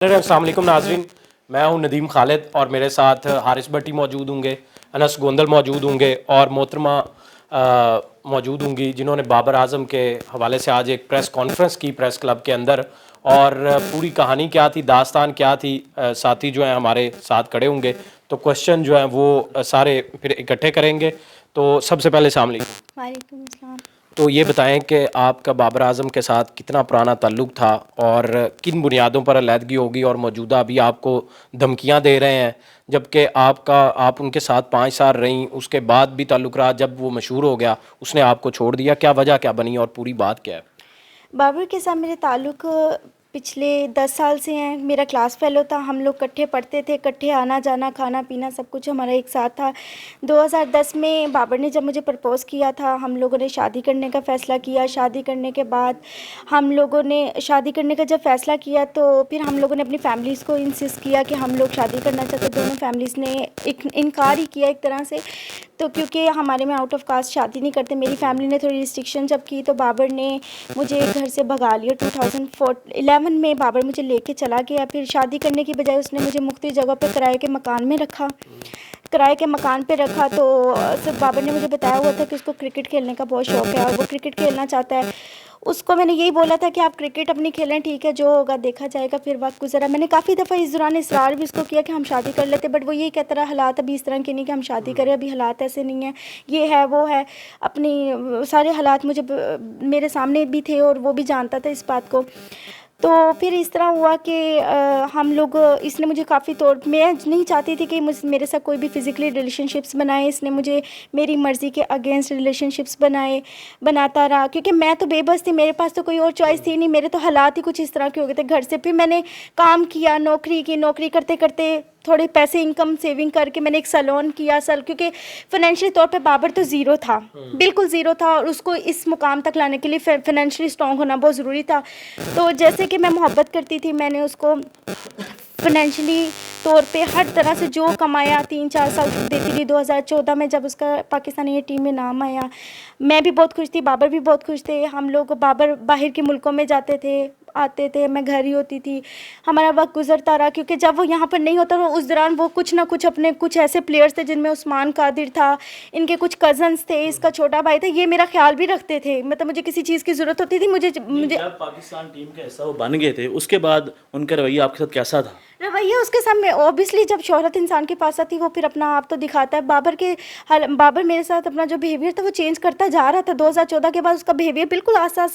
अस्सलाम वालेकुम नाजरीन, मैं हूं नदीम खालिद और मेरे साथ हारिस भट्टी मौजूद होंगे, अनस गोंदल मौजूद होंगे और मोहतरमा मौजूद होंगी जिन्होंने बाबर आजम के हवाले से आज एक प्रेस कॉन्फ्रेंस की प्रेस क्लब के अंदर। और पूरी कहानी क्या थी, दास्तान क्या थी, साथी जो हैं हमारे साथ खड़े होंगे तो क्वेश्चन जो हैं वो सारे फिर इकट्ठे करेंगे। तो सबसे पहले अस्सलाम वालेकुम। वालेकुम अस्सलाम। तो ये बताएं कि आपका बाबर आजम के साथ कितना पुराना ताल्लुक़ था और किन बुनियादों पर अलहदगी होगी और मौजूदा अभी आपको धमकियां दे रहे हैं, जबकि आप उनके साथ 5 साल रहीं, उसके बाद भी ताल्लुक़ रहा, जब वो मशहूर हो गया उसने आपको छोड़ दिया, क्या वजह क्या बनी और पूरी बात क्या है? बाबर के साथ मेरे ताल्लुक़ पिछले 10 साल से हैं। मेरा क्लास फेलो था, हम लोग इकट्ठे पढ़ते थे, इकट्ठे आना जाना, खाना पीना सब कुछ हमारा एक साथ था। 2010 में बाबर ने जब मुझे प्रपोज़ किया था, हम लोगों ने शादी करने का फ़ैसला किया। शादी करने के बाद हम लोगों ने शादी करने का जब फ़ैसला किया तो फिर हम लोगों ने अपनी फैमिलीज़ को इंसिस्ट किया कि हम लोग शादी करना चाहते। दोनों फैमिलीज़ ने इनकार ही किया एक तरह से। तो क्योंकि हमारे में आउट ऑफ कास्ट शादी नहीं करते, मेरी फैमिली ने थोड़ी रिस्ट्रिक्शन जब की तो बाबर ने मुझे घर से भगा लिया। 2011 में बाबर मुझे लेके चला गया। फिर शादी करने की बजाय उसने मुझे मुख्तलिफ जगह पे किराए के मकान में रखा। किराए के मकान पे रखा तो सिर्फ बाबर ने मुझे बताया हुआ था कि उसको क्रिकेट खेलने का बहुत शौक़ है और वो क्रिकेट खेलना चाहता है। उसको मैंने यही बोला था कि आप क्रिकेट अपनी खेलें, ठीक है, जो होगा देखा जाएगा। फिर वक्त गुजरा, मैंने काफ़ी दफ़ा इस दौरान इसरार भी उसको किया कि हम शादी कर लेते, बट वो यही कहता रहा हालात अभी इस तरह के नहीं कि हम शादी करें, अभी हालात ऐसे नहीं हैं, ये है वो है। अपनी सारे हालात मुझे मेरे सामने भी थे और वो भी जानता था इस बात को। तो फिर इस तरह हुआ कि हम लोग इसने मुझे काफ़ी तौर मैं नहीं चाहती थी कि मेरे साथ कोई भी फ़िज़िकली रिलेशनशिप्स बनाए। इसने मुझे मेरी मर्ज़ी के अगेंस्ट रिलेशनशिप्स बनाता रहा, क्योंकि मैं तो बेबस थी, मेरे पास तो कोई और चॉइस थी नहीं। मेरे तो हालात ही कुछ इस तरह के हो गए थे घर से। फिर मैंने काम किया, नौकरी की, नौकरी करते करते थोड़े पैसे इनकम सेविंग करके मैंने एक सैलून किया क्योंकि फाइनेंशियल तौर पे बाबर तो ज़ीरो था, बिल्कुल ज़ीरो था, और उसको इस मुकाम तक लाने के लिए फाइनेंशियली स्ट्रॉन्ग होना बहुत ज़रूरी था। तो जैसे कि मैं मोहब्बत करती थी, मैंने उसको फाइनेंशियली तौर पे हर तरह से जो कमाया 3-4 साल देती रही। 2014 में जब उसका पाकिस्तानी ये टीम में नाम आया, मैं भी बहुत खुश थी, बाबर भी बहुत खुश थे। हम लोग बाबर बाहर के मुल्कों में जाते थे, आते थे, मैं घर ही होती थी, हमारा वक्त गुजरता रहा। क्योंकि जब वो यहाँ पर नहीं होता तो उस दौरान वो कुछ ना कुछ अपने कुछ ऐसे प्लेयर्स थे जिनमें उस्मान कादिर था, इनके कुछ कज़न्स थे, इसका छोटा भाई था, ये मेरा ख्याल भी रखते थे। मतलब मुझे किसी चीज़ की ज़रूरत होती थी, मुझे जब पाकिस्तान टीम का हिस्सा वो बन गए थे उसके बाद उनका रवैया आपके साथ कैसा था? रवैया उसके सामने ऑब्वियसली जब शोहरत इंसान के पास आती है वो फिर अपना आप तो दिखाता है। बाबर मेरे साथ अपना जो बिहेवियर था वो चेंज करता जा रहा था। 2014 के बाद उसका बिहेवियर बिल्कुल आसा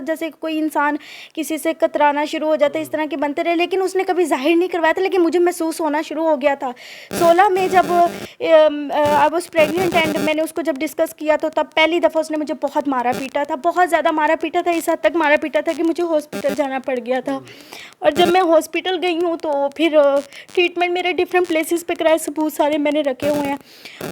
जैसे कोई इंसान किसी से कतराना शुरू हो जाता है, इस तरह के बनते रहे, लेकिन उसने कभी जाहिर नहीं करवाया था, लेकिन मुझे महसूस होना शुरू हो गया था। 16 में जब आई वॉज प्रेगनेंट एंड मैंने उसको जब डिस्कस किया तो तब पहली दफ़ा उसने मुझे बहुत मारा पीटा था, बहुत ज़्यादा मारा पीटा था, इस हद तक मारा पीटा था कि मुझे हॉस्पिटल जाना पड़ गया था। और जब मैं हॉस्पिटल गई हूँ तो फिर ट्रीटमेंट मेरे डिफरेंट प्लेसेस पे कराए, सबूत सारे मैंने रखे हुए हैं।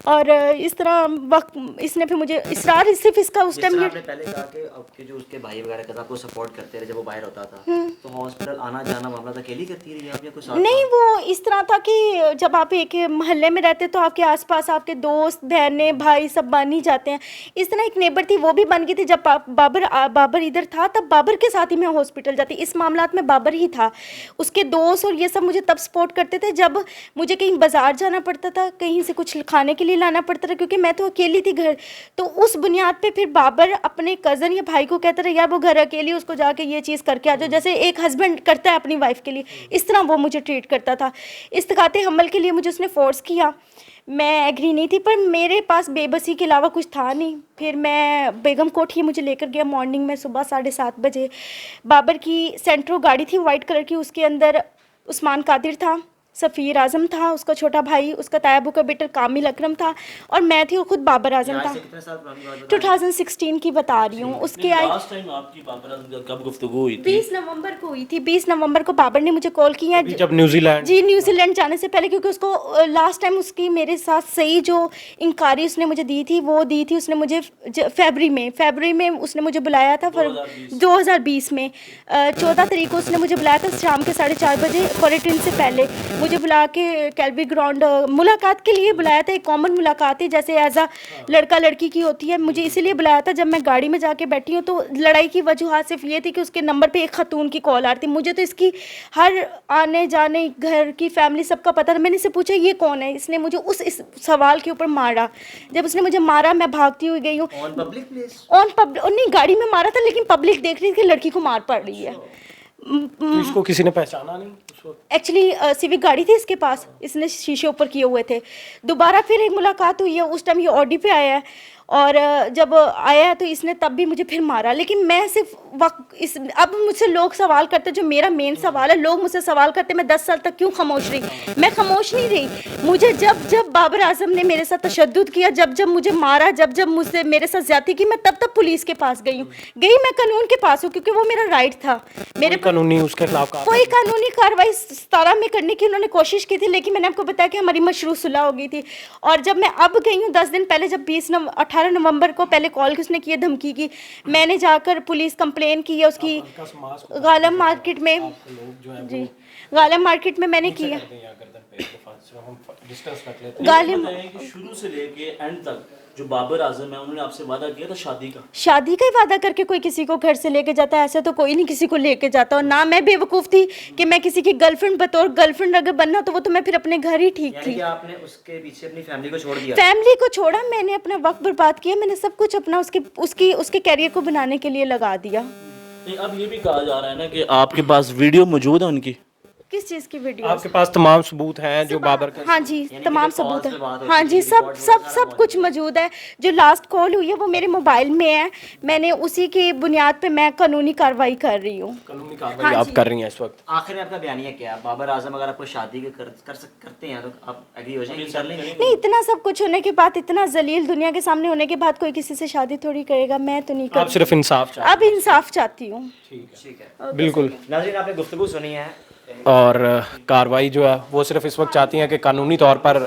और इस तरह वक्त इसने फिर मुझे इसरार सिर्फ इसका उस टाइम आपने पहले कहा कि आपके जो उसके भाई वगैरह का आपको सपोर्ट करते रहे जब वो बाहर होता था, तो हॉस्पिटल आना जाना मामला था, अकेली करती रही आप या कुछ साथ नहीं, वो इस तरह था कि जब आप एक मोहल्ले में रहते तो आपके आसपास आपके दोस्त, बहनें, भाई सब बन ही जाते हैं। इस तरह एक नेबर थी, वो भी बन गई थी। जब बाबर इधर था तब बाबर के साथ ही मैं हॉस्पिटल जाती, इस मामलात में बाबर ही था। उसके दोस्त और ये सब मुझे तब सपोर्ट करते थे जब मुझे कहीं बाजार जाना पड़ता था, कहीं से कुछ खाने के लिए लाना पड़ता था, क्योंकि मैं तो अकेली थी घर। तो उस बुनियाद पे फिर बाबर अपने कज़न या भाई को कहता था यार वो घर अकेली, उसको जाके ये चीज़ करके आ जाओ, जैसे एक हस्बैंड करता है अपनी वाइफ के लिए, इस तरह वो मुझे ट्रीट करता था। इस्तिकाते हमल के लिए मुझे उसने फोर्स किया, मैं एग्री नहीं थी, पर मेरे पास बेबसी के अलावा कुछ था नहीं। फिर मैं बेगम कोट ही मुझे लेकर गया मॉर्निंग में, सुबह 7:30 बजे। बाबर की सेंट्रो गाड़ी थी वाइट कलर की, उसके अंदर उस्मान कादिर था, सफ़ीर आज़म था, उसका छोटा भाई, उसका तायाबू का बेटा कामिल अकरम था, और मैं थी और ख़ुद बाबर आज़म था। 2016 की बता रही हूँ। उसके आई लास्ट टाइम आपकी बाबर आजम के साथ कब गुफ्तगू हुई थी? 20 नवंबर को हुई थी। 20 नवंबर को बाबर ने मुझे कॉल किया, जब न्यूजीलैंड जाने से पहले, क्योंकि उसको लास्ट टाइम उसकी मेरे साथ सही जो इंक्वायरी उसने मुझे दी थी वो दी थी उसने मुझे फरवरी में उसने मुझे बुलाया था। 2020 में 14 तारीख को उसने मुझे बुलाया था शाम के 4:30 बजे क्वारंटीन से पहले। मुझे बुला के कैलबी ग्राउंड मुलाकात के लिए बुलाया था। एक कॉमन मुलाकात है जैसे एज अ लड़का लड़की की होती है, मुझे इसीलिए बुलाया था। जब मैं गाड़ी में जाके बैठी हूँ तो लड़ाई की वजूहत सिर्फ ये थी कि उसके नंबर पे एक खातून की कॉल आ रही थी। मुझे तो इसकी हर आने जाने, घर की फैमिली सबका पता था। मैंने इससे पूछा ये कौन है, इसने मुझे इस सवाल के ऊपर मारा। जब उसने मुझे मारा मैं भागती हुई गई हूँ on public place? On public, नहीं गाड़ी में मारा था, लेकिन पब्लिक देख रही थी कि लड़की को मार पड़ रही है। तो इसको किसी ने पहचाना नहीं उस वक्त? एक्चुअली सिविक गाड़ी थी इसके पास, इसने शीशे ऊपर किए हुए थे। दोबारा फिर एक मुलाकात हुई है, उस टाइम ये ऑडी पे आया है और जब आया है तो इसने तब भी मुझे फिर मारा। लेकिन मैं सिर्फ अब मुझसे लोग सवाल करते, जो मेरा मेन सवाल है, लोग मुझसे सवाल करते मैं 10 साल तक क्यों खामोश रही। मैं खामोश नहीं रही। मुझे जब जब बाबर आजम ने मेरे साथ तशद्दुद किया, जब जब मुझे मारा, जब जब मुझसे मेरे साथ ज्यादती की, मैं तब तब पुलिस के पास गई हूँ। मैं कानून के पास हूँ क्योंकि वो मेरा राइट था। मेरे कानूनी उसके खिलाफ कोई कानूनी कार्रवाई 17 में करने की उन्होंने कोशिश की थी, लेकिन मैंने आपको बताया कि हमारी मशरूत सुलह हो गई थी। और जब मैं अब गई हूँ 10 दिन पहले, जब 18 नवंबर को पहले कॉल किसने की, धमकी की, मैंने जाकर पुलिस कंप्लेन की है उसकी गालम मार्केट में। जी गालम मार्केट में मैंने किया। गालिम शुरू से लेके एंड तक जो बाबर आजम है उन्होंने आपसे वादा किया था शादी का ही वादा करके कोई किसी को घर से लेके जाता है, ऐसा तो कोई नहीं किसी को लेके जाता। और ना मैं बेवकूफ़ थी कि मैं किसी की गर्लफ्रेंड, बतौर गर्लफ्रेंड अगर बनना तो वो तो मैं फिर अपने घर ही ठीक यानी थी। कि आपने उसके पीछे अपनी फैमिली को छोड़ दिया? फैमिली को छोड़ा, मैंने अपना वक्त बर्बाद किया, मैंने सब कुछ अपना उसके कैरियर को बनाने के लिए लगा दिया। नहीं, अब ये भी कहा जा रहा है ना कि आपके पास वीडियो मौजूद है उनकी। किस चीज़ की वीडियो? आपके पास तमाम सबूत हैं जो बाबर का? हाँ जी, तमाम कि सबूत calls है। पे बात होती हाँ थी, जी, सब record सब सारा सब कुछ मौजूद है। जो लास्ट कॉल हुई है वो मेरे मोबाइल में है। मैंने उसी की बुनियाद पे मैं कानूनी कार्रवाई कर रही हूँ। कानूनी कार्रवाई आप कर रही हैं इस वक्त? आखिर में आपका बयानिया क्या है? बाबर आजम अगर आपको शादी करते हैं तो आप एग्री हो जाएंगे, कर लेंगे? नहीं, इतना सब कुछ होने के बाद, इतना जलील दुनिया के सामने होने के बाद कोई किसी से शादी थोड़ी करेगा। मैं तो नहीं आप सिर्फ इंसाफ चाहते अब इंसाफ चाहती हूँ। ठीक है। हैं? बिल्कुल। नाज़रीन, आपने गुफ्तगू सुनी है। और कार्रवाई जो है वो सिर्फ इस वक्त चाहती हैं कि कानूनी तौर पर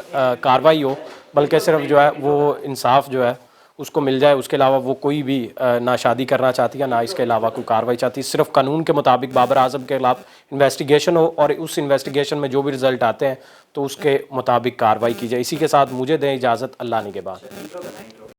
कार्रवाई हो, बल्कि सिर्फ जो है वो इंसाफ जो है उसको मिल जाए। उसके अलावा वो कोई भी ना शादी करना चाहती है, ना इसके अलावा कोई कार्रवाई चाहती। सिर्फ कानून के मुताबिक बाबर आजम के खिलाफ इन्वेस्टिगेशन हो और उस इन्वेस्टिगेशन में जो भी रिजल्ट आते हैं तो उसके मुताबिक कार्रवाई की जाए। इसी के साथ मुझे दें इजाज़त, अल्लाह ने के बाद।